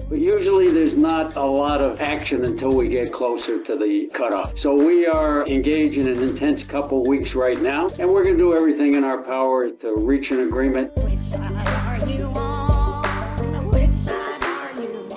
But usually there's not a lot of action until we get closer to the cutoff. So we are engaged in an intense couple weeks right now, and we're going to do everything in our power to reach an agreement. Which side are you on? Which side are you on?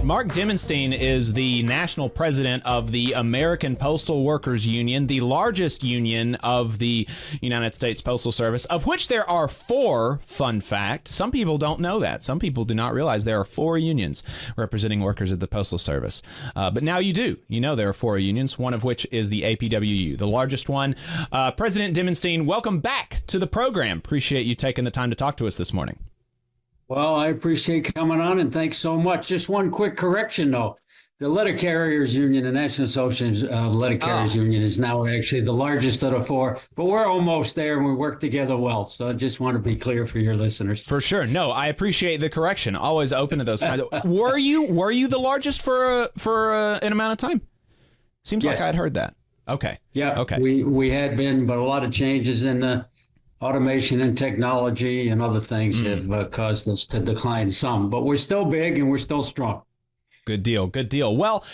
Mark Dimondstein is the national president of the American Postal Workers Union, the largest union of the United States Postal Service, of which there are 4, fun fact. Some people don't know that. Some people do not realize there are 4 unions representing workers at the Postal Service. But now you do. You know there are 4 unions, one of which is the APWU, the largest one. President Dimondstein, welcome back to the program. Appreciate you taking the time to talk to us this morning. Well, I appreciate coming on, and thanks so much. Just one quick correction, though. The Letter Carriers Union, the National Association of Letter Carriers Union, is now actually the largest of the 4, but we're almost there, and we work together well. So I just want to be clear for your listeners. For sure. No, I appreciate the correction. Always open to those kinds of... Were you the largest for an amount of time? Seems Yes. like I'd heard that. Okay. Yeah, Okay. we had been, but a lot of changes in the automation and technology and other things have caused us to decline some. But we're still big and we're still strong. Good deal. Good deal. Well,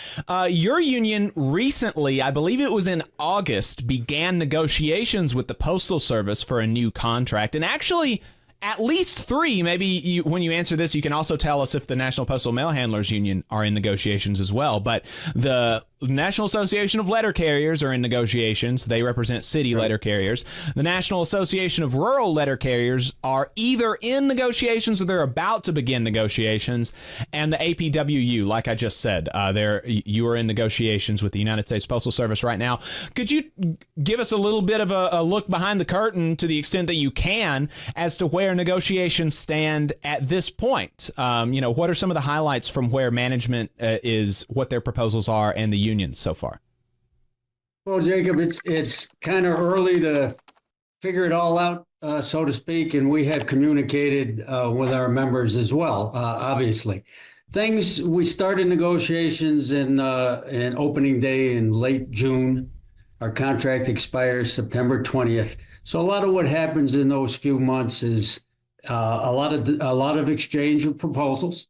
your union recently, I believe it was in August, began negotiations with the Postal Service for a new contract. And actually, at least 3, maybe when you answer this, you can also tell us if the National Postal Mail Handlers Union are in negotiations as well. But the National Association of Letter Carriers are in negotiations. They represent city letter carriers. The National Association of Rural Letter Carriers are either in negotiations or they're about to begin negotiations. And the APWU, like I just said, you are in negotiations with the United States Postal Service right now. Could you give us a little bit of a look behind the curtain, to the extent that you can, as to where negotiations stand at this point? What are some of the highlights from where management is, what their proposals are, and the unions so far? Well, Jacob, it's kind of early to figure it all out, so to speak, and we have communicated with our members as well, obviously. We started negotiations in opening day in late June. Our contract expires September 20th. So a lot of what happens in those few months is a lot of exchange of proposals,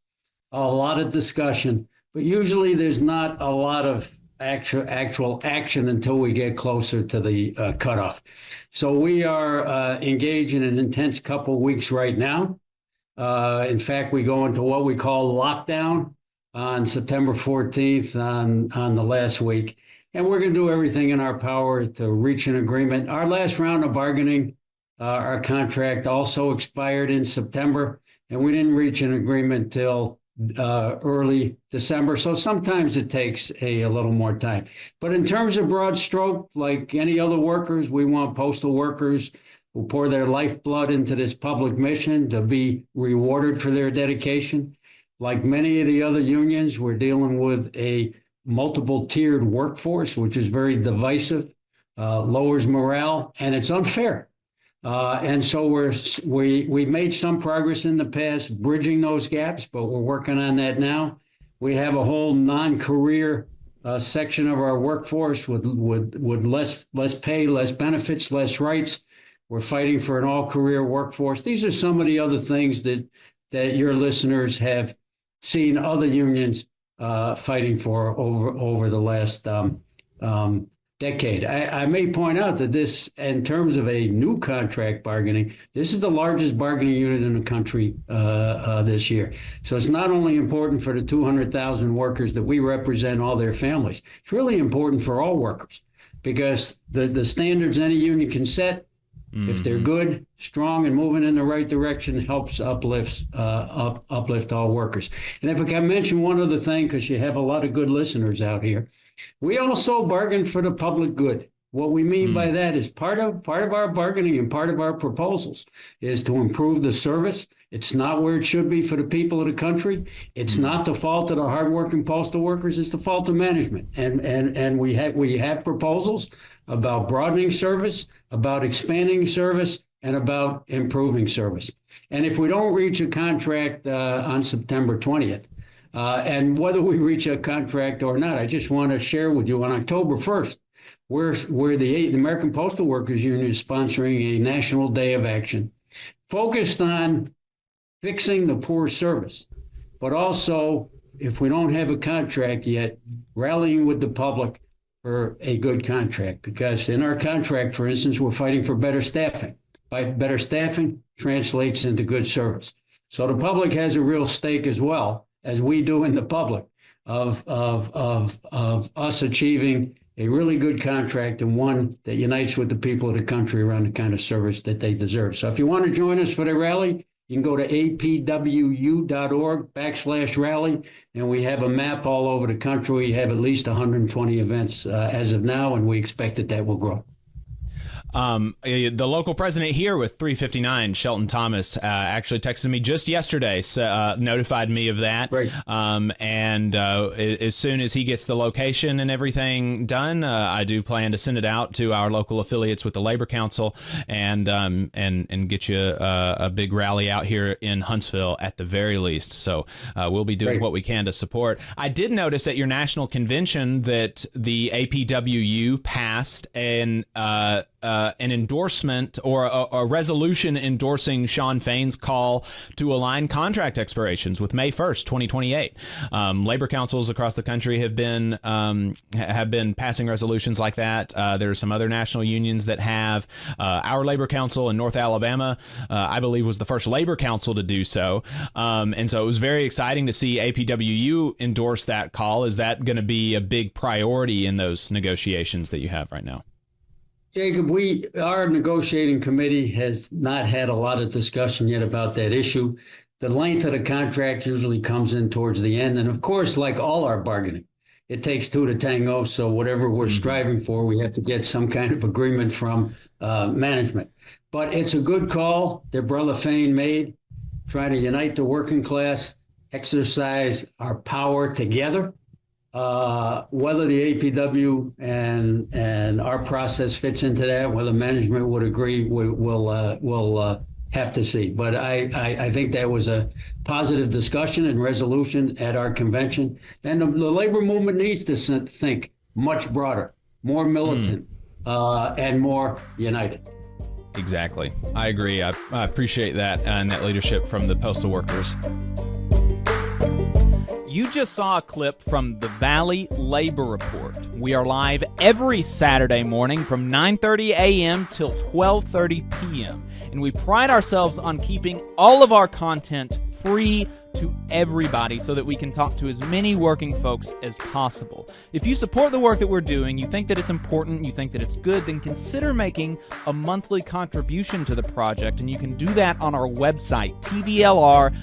a lot of discussion, but usually there's not a lot of actual action until we get closer to the cutoff. So we are engaged in an intense couple weeks right now. In fact, we go into what we call lockdown on September 14th on the last week. And we're going to do everything in our power to reach an agreement. Our last round of bargaining, our contract also expired in September, and we didn't reach an agreement till early December. So sometimes it takes a little more time. But in terms of broad stroke, like any other workers, we want postal workers who pour their lifeblood into this public mission to be rewarded for their dedication. Like many of the other unions, we're dealing with a multiple tiered workforce, which is very divisive, lowers morale, and it's unfair. And so we made some progress in the past bridging those gaps, but we're working on that now. We have a whole non-career section of our workforce with less pay, less benefits, less rights. We're fighting for an all-career workforce. These are some of the other things that your listeners have seen other unions fighting for over the last decade. I may point out that this, in terms of a new contract bargaining, this is the largest bargaining unit in the country this year. So it's not only important for the 200,000 workers that we represent, all their families. It's really important for all workers, because the standards any union can set, if they're good, strong, and moving in the right direction, helps uplift all workers. And if I can mention one other thing, because you have a lot of good listeners out here, we also bargain for the public good. What we mean by that is part of our bargaining and part of our proposals is to improve the service. It's not where it should be for the people of the country. It's not the fault of the hardworking postal workers. It's the fault of management. And we have proposals about broadening service, about expanding service, and about improving service. And if we don't reach a contract on September 20th, and whether we reach a contract or not, I just want to share with you on October 1st, where the American Postal Workers Union is sponsoring a national day of action focused on fixing the poor service, but also, if we don't have a contract yet, rallying with the public for a good contract. Because in our contract, for instance, we're fighting for better staffing. Better staffing translates into good service. So the public has a real stake as well, as we do in the public, of us achieving a really good contract and one that unites with the people of the country around the kind of service that they deserve. So if you want to join us for the rally, you can go to apwu.org/rally, and we have a map all over the country. We have at least 120 events as of now, and we expect that will grow. The local president here with 359, Shelton Thomas, actually texted me just yesterday, notified me of that. Right. And as soon as he gets the location and everything done, I do plan to send it out to our local affiliates with the Labor Council and get you a big rally out here in Huntsville at the very least. So we'll be doing what we can to support. I did notice at your national convention that the APWU passed an endorsement or a resolution endorsing Shawn Fain's call to align contract expirations with May 1st, 2028. Labor councils across the country have been passing resolutions like that. There are some other national unions that have. Our labor council in North Alabama, I believe, was the first labor council to do so. And so it was very exciting to see APWU endorse that call. Is that going to be a big priority in those negotiations that you have right now? Jacob, our negotiating committee has not had a lot of discussion yet about that issue. The length of the contract usually comes in towards the end. And of course, like all our bargaining, it takes two to tango. So whatever we're striving for, we have to get some kind of agreement from management. But it's a good call that Brother Fain made, trying to unite the working class, exercise our power together. Whether the APW and our process fits into that, whether management would agree, we'll have to see. But I think that was a positive discussion and resolution at our convention. And the labor movement needs to think much broader, more militant, and more united. Exactly. I agree. I appreciate that and that leadership from the postal workers. You just saw a clip from the Valley Labor Report. We are live every Saturday morning from 9:30 a.m. till 12:30 p.m. And we pride ourselves on keeping all of our content free to everybody so that we can talk to as many working folks as possible. If you support the work that we're doing, you think that it's important, you think that it's good, then consider making a monthly contribution to the project, and you can do that on our website, tvlr.fm.